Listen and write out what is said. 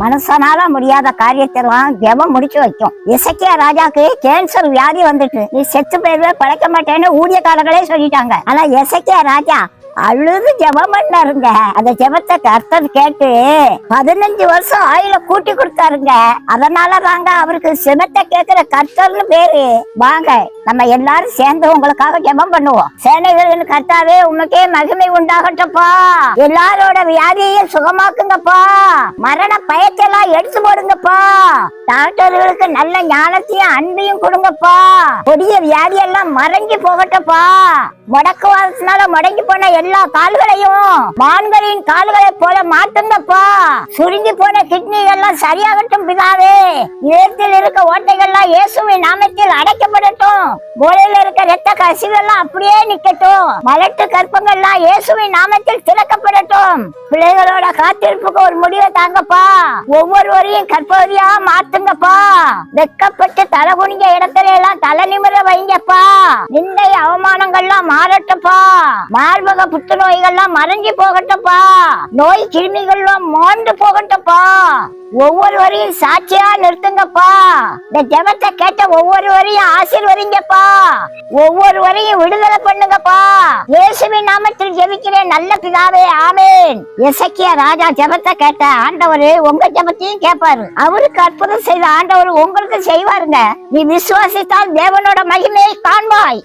மனுஷனால முடியாத காரியத்தெல்லாம் ஜெபம் முடிச்சு வைக்கும். எசேக்கியா ராஜாக்கு கேன்சர் வியாதி வந்துட்டு, நீ செத்து போயிடுவே, பழைக்க மாட்டேன்னு ஊழியக்காரர்களே சொல்லிட்டாங்க. ஆனா எசேக்கியா ராஜா அழுது ஜெபம் பண்ணாருங்க. அந்த ஜெபத்தை கர்த்தர் கேட்டு 15 வருஷம் ஆயுள கூட்டி கொடுத்தாருங்க. அதனாலதாங்க அவருக்கு ஜெபத்தை கேட்கிற கர்த்தர்னு பேரு. வாங்க நம்ம எல்லாரும் சேர்ந்து உங்களுக்காக ஜெபம் பண்ணுவோம். சேனைகளின் கர்த்தாவே, உமக்கே மகிமை உண்டாகட்டப்பா. எல்லாரோட வியாதியையும் சுகமாக்குங்கப்பா. மரண பயத்தெல்லாம் எடுத்து போடுங்கப்பா. டாக்டர்களுக்கு நல்ல ஞானத்தையும் அன்பையும் கொடுங்கப்பா. கொடிய வியாதி எல்லாம் மறைஞ்சு போகட்டப்பா. முடக்குவாதத்தினால முடங்கி போன எல்லா கால்களையும் மான்களின் கால்களை போல மாட்டுங்கப்பா. சுருங்கி போன கிட்னி எல்லாம் சரியாகட்டும் பிதாவே. இதயத்தில் இருக்க ஓட்டைகள்லாம் இயேசுவின் நாமத்தில் அடைக்கப்படட்டும். மூளையில இருக்க ரத்த கசிவெல்லாம் அப்படியே நிக்கட்டும். மலட்டு கற்பங்கள்லாம் இயேசுவின் நாமத்தில் திறக்கப்படட்டும். பிள்ளைகளோட காத்திருப்புக்கு ஒரு முடிவை தாங்கப்பா. ஒவ்வொருவரையும் கற்பவதியா மாத்துங்கப்பா. வெக்கப்பட்டு தலை குனிஞ்ச இடத்துல எல்லாம் தலை நிமிர வைங்கப்பா. நிந்தை அவமானங்கள்லாம் மாறட்டப்பா. மார்பக புற்றுநோய்கள்லாம் மறைஞ்சு போகட்டப்பா. நோய் கிருமிகள்லாம் மாண்டு போகட்டப்பா. ஒவ்வொருவரையும் சாட்சியா நிறுத்துங்கப்பா. இந்த ஜெபத்தை கேட்ட ஒவ்வொருவரையும் ஆசீர்வதிங்கப்பா. ஒவ்வொருவரையும் விடுதலை பண்ணுங்கப்பா. இயேசுவின் நாமத்தில் ஜெபிக்கிறேன் நல்ல பிதாவே, ஆமென். எசேக்கியா ராஜா ஜெபத்தை கேட்ட ஆண்டவர் உங்க ஜெபத்தையும் கேட்பாரு. அவருக்கு அற்புதம் செய்த ஆண்டவர் உங்களுக்கு செய்வாருங்க. நீ விசுவாசித்தால் தேவனோட மகிமையை காண்பாய்.